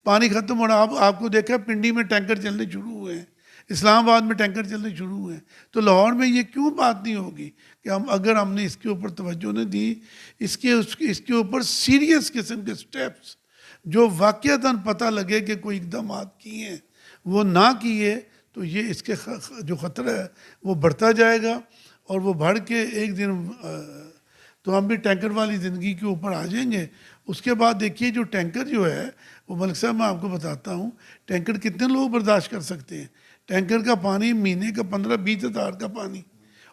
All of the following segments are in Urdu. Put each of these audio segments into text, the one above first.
پانی ختم ہو رہا. آپ کو دیکھا پنڈی میں ٹینکر چلنے شروع ہوئے ہیں, اسلام آباد میں ٹینکر چلنے شروع ہوئے ہیں. تو لاہور میں یہ کیوں بات نہیں ہوگی کہ اگر ہم نے اس کے اوپر توجہ نہیں دی, اس کے اوپر سیریس قسم کے سٹیپس جو واقعتاً پتہ لگے کہ کوئی اقدامات کیے ہیں وہ نہ کیے, تو یہ اس کے جو خطرہ ہے وہ بڑھتا جائے گا, اور وہ بڑھ کے ایک دن تو ہم بھی ٹینکر والی زندگی کے اوپر آ جائیں گے. اس کے بعد دیکھیے جو ٹینکر جو ہے وہ ملک صاحب میں آپ کو بتاتا ہوں ٹینکر کتنے لوگ برداشت کر سکتے ہیں. ٹینکر کا پانی مہینے کا 15-20 ہزار کا پانی,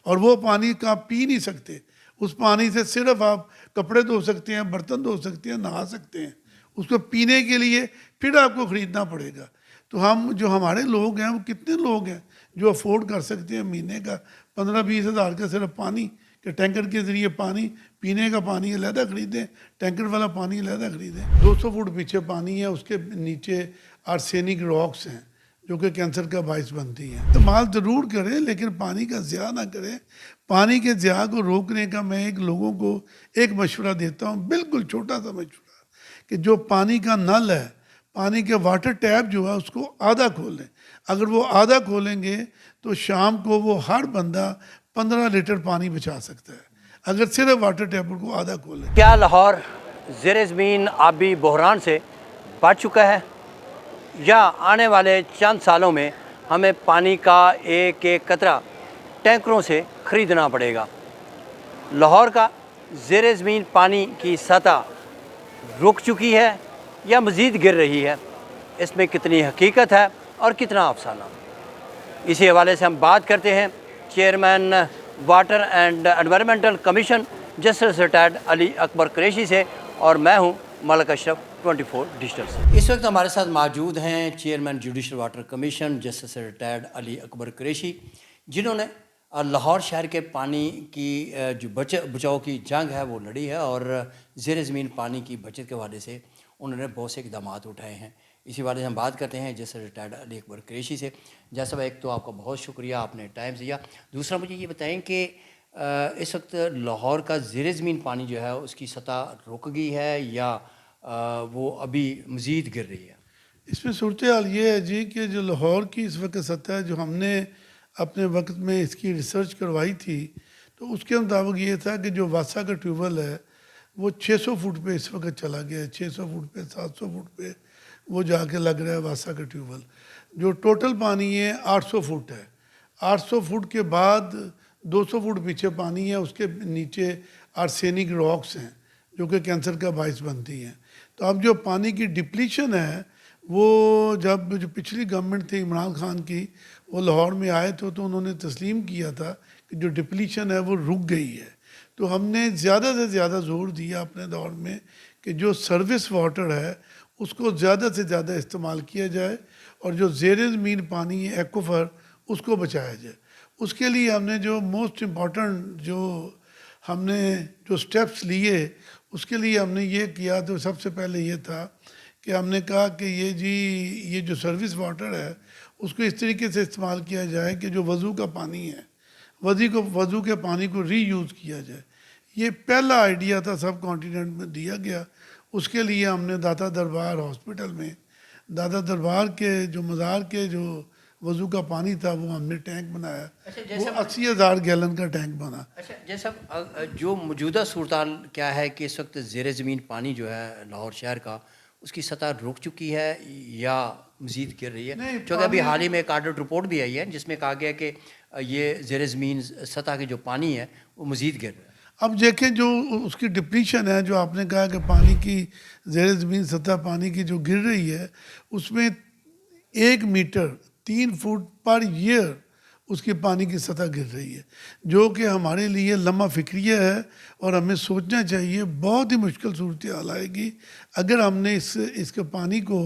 اور وہ پانی کا آپ پی نہیں سکتے. اس پانی سے صرف آپ کپڑے دھو سکتے ہیں, برتن دھو سکتے ہیں, نہا سکتے ہیں. اس کو پینے کے لیے پھر آپ کو خریدنا پڑے گا. تو ہمارے لوگ ہیں وہ کتنے لوگ ہیں جو افورڈ کر سکتے ہیں مہینے کا 15-20 ہزار کا صرف پانی, کہ ٹینکر کے ذریعے پانی, پینے کا پانی علیحدہ خریدیں, ٹینکر والا پانی علیحدہ خریدیں. 200 فٹ پیچھے پانی ہے, اس کے نیچے آرسینک راکس ہیں جو کہ کینسر کا باعث بنتی ہیں. استعمال ضرور کریں لیکن پانی کا ضیاع نہ کریں. پانی کے ضیاع کو روکنے کا میں لوگوں کو ایک مشورہ دیتا ہوں, بالکل چھوٹا سا مشورہ, کہ جو پانی کا نل ہے, پانی کے واٹر ٹیپ جو ہے اس کو آدھا کھولیں. اگر وہ آدھا کھولیں گے تو شام کو وہ ہر بندہ 15 لیٹر پانی بچا سکتا ہے, اگر صرف واٹر ٹیپ کو آدھا کھولیں. کیا لاہور زیر زمین آبی بحران سے بچ چکا ہے, یا آنے والے چند سالوں میں ہمیں پانی کا ایک ایک قطرہ ٹینکروں سے خریدنا پڑے گا؟ لاہور کا زیر زمین پانی کی سطح رک چکی ہے یا مزید گر رہی ہے؟ اس میں کتنی حقیقت ہے اور کتنا افسانہ؟ اسی حوالے سے ہم بات کرتے ہیں chairman water and environmental commission justice retired Ali Akbar Qureshi سے, اور میں ہوں ملک اشرف 24 ڈیجیٹل سے. اس وقت ہمارے ساتھ موجود ہیں chairman judicial water commission justice retired Ali Akbar Qureshi, جنہوں نے لاہور شہر کے پانی کی جو بچاؤ کی جنگ ہے وہ لڑی ہے, اور زیر زمین پانی کی بچت کے حوالے سے انہوں نے بہت سے اقدامات اٹھائے ہیں. اسی والے سے ہم بات کرتے ہیں جیسے ریٹائرڈ علی اکبر قریشی سے. جیسا ایک تو آپ کا بہت شکریہ, آپ نے ٹائم دیا. دوسرا مجھے یہ بتائیں کہ اس وقت لاہور کا زیر زمین پانی جو ہے اس کی سطح رک گئی ہے یا وہ ابھی مزید گر رہی ہے؟ اس میں صورتحال یہ ہے جی کہ جو لاہور کی اس وقت سطح ہے, جو ہم نے اپنے وقت میں اس کی ریسرچ کروائی تھی, تو اس کے مطابق یہ تھا کہ جو واسا کا ٹیوبویل ہے وہ 600 فٹ پہ اس وقت چلا گیا ہے, 600 فٹ پہ 700 فٹ پہ وہ جا کے لگ رہا ہے واسا کا ٹیوبویل. جو ٹوٹل پانی ہے 800 فٹ ہے. 800 فٹ کے بعد 200 فٹ پیچھے پانی ہے, اس کے نیچے آرسینک راکس ہیں جو کہ کینسر کا باعث بنتی ہیں. تو اب جو پانی کی ڈپلیشن ہے وہ جو پچھلی گورنمنٹ تھی عمران خان کی, وہ لاہور میں آئے تھے تو انہوں نے تسلیم کیا تھا کہ جو ڈپلیشن ہے وہ رک گئی ہے. تو ہم نے زیادہ سے زیادہ زور دیا اپنے دور میں کہ جو سروس واٹر ہے اس کو زیادہ سے زیادہ استعمال کیا جائے, اور جو زیر زمین پانی ہے ایکوفر اس کو بچایا جائے. اس کے لیے ہم نے جو موسٹ امپورٹنٹ ہم نے جو سٹیپس لیے, اس کے لیے ہم نے یہ کیا. تو سب سے پہلے یہ تھا کہ ہم نے کہا کہ یہ جو سروس واٹر ہے اس کو اس طریقے سے استعمال کیا جائے کہ جو وضو کا پانی ہے وضو کے پانی کو ری یوز کیا جائے. یہ پہلا آئیڈیا تھا سب کانٹیننٹ میں دیا گیا. اس کے لیے ہم نے داتا دربار ہاسپٹل میں داتا دربار کے جو مزار کے جو وضو کا پانی تھا وہ ہم نے ٹینک بنایا, وہ 80,000 گیلن کا ٹینک بنا. اچھا, جیسا جو موجودہ صورتحال کیا ہے کہ اس وقت زیر زمین پانی جو ہے لاہور شہر کا اس کی سطح رک چکی ہے یا مزید گر رہی ہے؟ چونکہ ابھی حال ہی میں ایک آڈٹ رپورٹ بھی آئی ہے جس میں کہا گیا کہ یہ زیر زمین سطح کے جو پانی ہے وہ مزید گر رہا ہے. اب دیکھیں جو اس کی ڈپلیشن ہے, جو آپ نے کہا کہ پانی کی زیر زمین سطح پانی کی جو گر رہی ہے, اس میں 1 میٹر 3 فٹ پر ایئر اس کی پانی کی سطح گر رہی ہے, جو کہ ہمارے لیے لمحہ فکریہ ہے, اور ہمیں سوچنا چاہیے. بہت ہی مشکل صورتحال آئے گی اگر ہم نے اس کے پانی کو,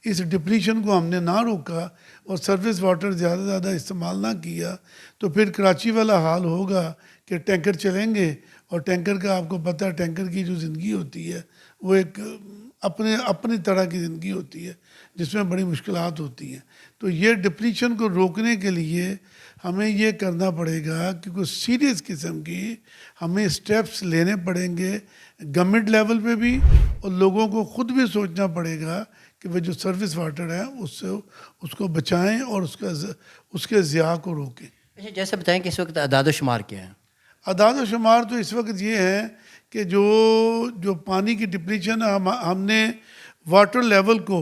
اس ڈپلیشن کو ہم نے نہ روکا اور سروس واٹر زیادہ سے زیادہ استعمال نہ کیا. تو پھر کراچی والا حال ہوگا کہ ٹینکر چلیں گے, اور ٹینکر کا آپ کو پتہ ہے ٹینکر کی جو زندگی ہوتی ہے وہ ایک اپنی طرح کی زندگی ہوتی ہے جس میں بڑی مشکلات ہوتی ہیں. تو یہ ڈپلیشن کو روکنے کے لیے ہمیں یہ کرنا پڑے گا کہ کوئی سیریس قسم کی ہمیں سٹیپس لینے پڑیں گے گورنمنٹ لیول پہ بھی, اور لوگوں کو خود بھی سوچنا پڑے گا کہ کہ وہ جو سروس واٹر ہے اس کو بچائیں اور اس کے ضیاع کو روکیں۔ اچھا، جیسے بتائیں کہ اس وقت اعداد و شمار کیا ہے؟ اعداد و شمار تو اس وقت یہ ہے کہ جو پانی کی ڈپلیشن ہم نے واٹر لیول کو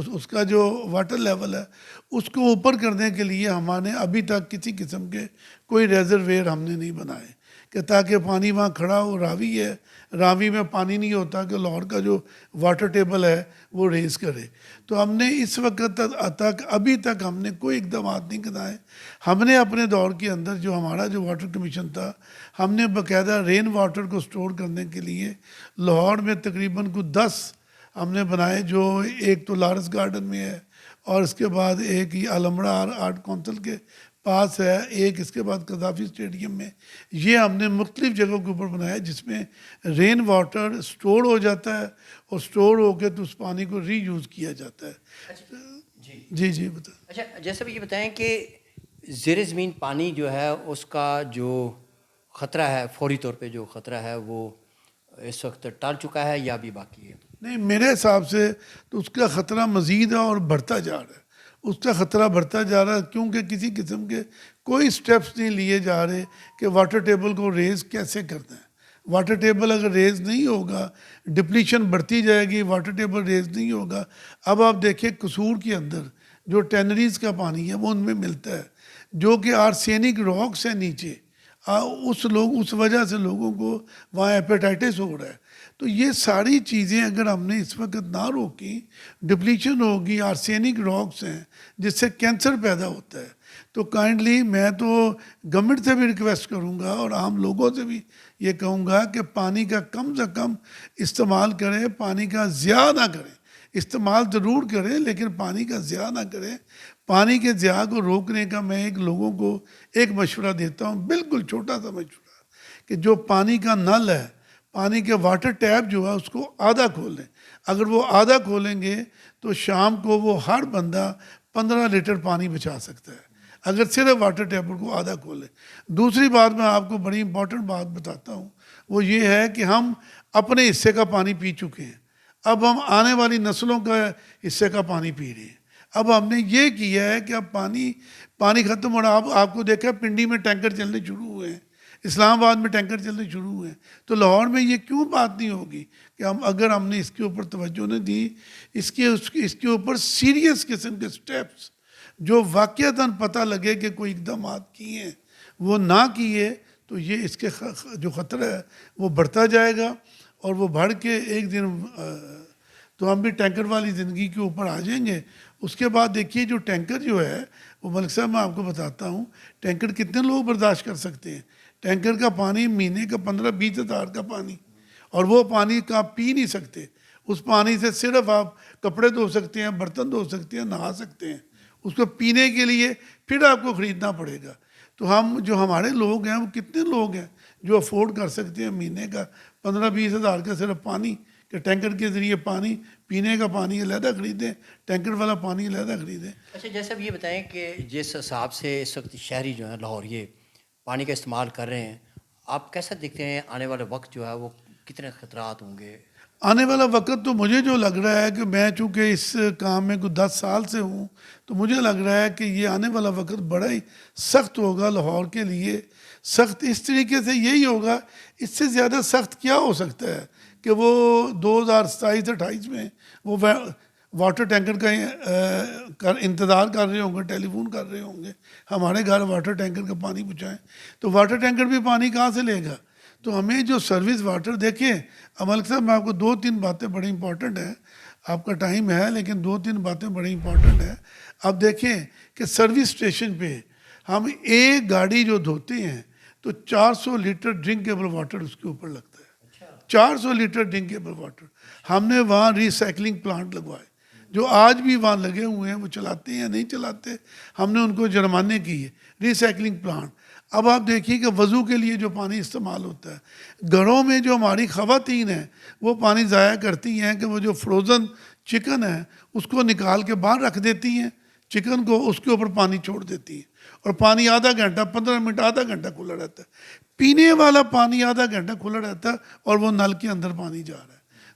اس کا جو واٹر لیول ہے اس کو اوپر کرنے کے لیے ہمارے ابھی تک کسی قسم کے کوئی ریزرویئر ہم نے نہیں بنائے کہ تاکہ پانی وہاں کھڑا ہو، راوی ہے، راوی میں پانی نہیں ہوتا کہ لاہور کا جو واٹر ٹیبل ہے وہ ریز کرے۔ تو ہم نے اس وقت تک ابھی تک ہم نے کوئی اقدامات نہیں کرائے۔ ہم نے اپنے دور کے اندر جو ہمارا جو واٹر کمیشن تھا، ہم نے باقاعدہ رین واٹر کو سٹور کرنے کے لیے لاہور میں تقریباً کو 10 ہم نے بنائے، جو ایک تو لارس گارڈن میں ہے اور اس کے بعد ایک ہی علمڑا آرٹ کونسل کے پاس ہے، ایک اس کے بعد قذافی اسٹیڈیم میں۔ یہ ہم نے مختلف جگہوں کے اوپر بنایا جس میں رین واٹر سٹور ہو جاتا ہے اور سٹور ہو کے تو اس پانی کو ری یوز کیا جاتا ہے۔ جی بتائیں۔ اچھا، جیسے بھی یہ بتائیں کہ زیر زمین پانی جو ہے اس کا جو خطرہ ہے، فوری طور پہ جو خطرہ ہے وہ اس وقت ٹال چکا ہے یا بھی باقی ہے؟ نہیں، میرے حساب سے تو اس کا خطرہ مزید ہے اور بڑھتا جا رہا ہے۔ اس کا خطرہ بڑھتا جا رہا ہے کیونکہ کسی قسم کے کوئی سٹیپس نہیں لیے جا رہے کہ واٹر ٹیبل کو ریز کیسے کرنا ہے۔ واٹر ٹیبل اگر ریز نہیں ہوگا، ڈپلیشن بڑھتی جائے گی، واٹر ٹیبل ریز نہیں ہوگا۔ اب آپ دیکھیں قصور کے اندر جو ٹینریز کا پانی ہے وہ ان میں ملتا ہے، جو کہ آرسینک راکس ہے نیچے، اس وجہ سے لوگوں کو وہاں ہیپیٹائٹس ہو رہا ہے۔ تو یہ ساری چیزیں اگر ہم نے اس وقت نہ روکی، ڈپلیشن ہوگی، آرسینک راکس ہیں جس سے کینسر پیدا ہوتا ہے۔ تو کائنڈلی میں تو گورنمنٹ سے بھی ریکویسٹ کروں گا اور عام لوگوں سے بھی یہ کہوں گا کہ پانی کا کم سے کم استعمال کریں، پانی کا ضیاع نہ کریں۔ استعمال ضرور کریں لیکن پانی کا ضیاع نہ کریں۔ پانی کے ضیاع کو روکنے کا میں لوگوں کو ایک مشورہ دیتا ہوں، بالکل چھوٹا سا مشورہ، کہ جو پانی کا نل ہے، پانی کے واٹر ٹیپ جو ہے اس کو آدھا کھولیں۔ اگر وہ آدھا کھولیں گے تو شام کو وہ ہر بندہ 15 لیٹر پانی بچا سکتا ہے، اگر صرف واٹر ٹیپ کو آدھا کھولیں۔ دوسری بات میں آپ کو بڑی امپورٹنٹ بات بتاتا ہوں، وہ یہ ہے کہ ہم اپنے حصے کا پانی پی چکے ہیں، اب ہم آنے والی نسلوں کا حصے کا پانی پی رہے ہیں۔ اب ہم نے یہ کیا ہے کہ اب پانی ختم ہو رہا۔ آپ کو دیکھا پنڈی میں ٹینکر چلنے شروع ہوئے ہیں، اسلام آباد میں ٹینکر چلنے شروع ہوئے ہیں، تو لاہور میں یہ کیوں بات نہیں ہوگی کہ اگر ہم نے اس کے اوپر توجہ نہیں دی، اس کے اوپر سیریس قسم کے سٹیپس جو واقعتاً پتہ لگے کہ کوئی اقدامات کیے ہیں وہ نہ کیے، تو یہ اس کے جو خطرہ ہے وہ بڑھتا جائے گا اور وہ بڑھ کے ایک دن تو ہم بھی ٹینکر والی زندگی کے اوپر آ جائیں گے۔ اس کے بعد دیکھیے جو ٹینکر جو ہے وہ ملک صاحب میں آپ کو بتاتا ہوں ٹینکر کتنے لوگ برداشت کر سکتے ہیں۔ ٹینکر کا پانی مہینے کا 15-20 ہزار کا پانی، اور وہ پانی کا آپ پی نہیں سکتے۔ اس پانی سے صرف آپ کپڑے دھو سکتے ہیں، برتن دھو سکتے ہیں، نہا سکتے ہیں۔ اس کو پینے کے لیے پھر آپ کو خریدنا پڑے گا۔ تو ہمارے لوگ ہیں وہ کتنے لوگ ہیں جو افورڈ کر سکتے ہیں مہینے کا 15-20 ہزار کا صرف پانی، کہ ٹینکر کے ذریعے پانی، پینے کا پانی علیحدہ خریدیں، ٹینکر والا پانی علیحدہ خریدیں۔ اچھا، جیسے اب یہ بتائیں کہ جس حساب سے اس وقت شہری جو ہیں لاہور یہ پانی کا استعمال کر رہے ہیں، آپ کیسا دیکھتے ہیں آنے والا وقت جو ہے وہ کتنے خطرات ہوں گے؟ آنے والا وقت تو مجھے جو لگ رہا ہے کہ میں چونکہ اس کام میں کوئی 10 سال سے ہوں، تو مجھے لگ رہا ہے کہ یہ آنے والا وقت بڑا ہی سخت ہوگا لاہور کے لیے۔ سخت اس طریقے سے یہی ہوگا، اس سے زیادہ سخت کیا ہو سکتا ہے کہ وہ 2027-28 میں وہ واٹر ٹینکر کا انتظار کر رہے ہوں گے، ٹیلی فون کر رہے ہوں گے ہمارے گھر واٹر ٹینکر کا پانی پہنچائیں، تو واٹر ٹینکر بھی پانی کہاں سے لے گا؟ تو ہمیں جو سروس واٹر دیکھیں ملک صاحب، میں آپ کو 2-3 باتیں بڑی امپورٹنٹ ہیں، آپ کا ٹائم ہے لیکن 2-3 باتیں بڑی امپورٹنٹ ہیں۔ آپ دیکھیں کہ سروس اسٹیشن پہ ہم ایک گاڑی جو دھوتے ہیں تو 400 لیٹر ڈرنکیبل واٹر اس کے اوپر لگتا ہے، 400 لیٹر ڈرنکیبل واٹر۔ ہم نے وہاں ریسائکلنگ پلانٹ لگوائے جو آج بھی وہاں لگے ہوئے ہیں، وہ چلاتے ہیں یا نہیں چلاتے، ہم نے ان کو جرمانے کیے، ریسائکلنگ پلانٹ۔ اب آپ دیکھیے کہ وضو کے لیے جو پانی استعمال ہوتا ہے، گھروں میں جو ہماری خواتین ہیں وہ پانی ضائع کرتی ہیں کہ وہ جو فروزن چکن ہے اس کو نکال کے باہر رکھ دیتی ہیں، چکن کو اس کے اوپر پانی چھوڑ دیتی ہیں، اور پانی آدھا گھنٹہ 15 منٹ آدھا گھنٹہ کھلا رہتا ہے۔ پینے والا پانی آدھا گھنٹہ کھلا رہتا ہے اور وہ نل کے اندر پانی جا رہا ہے۔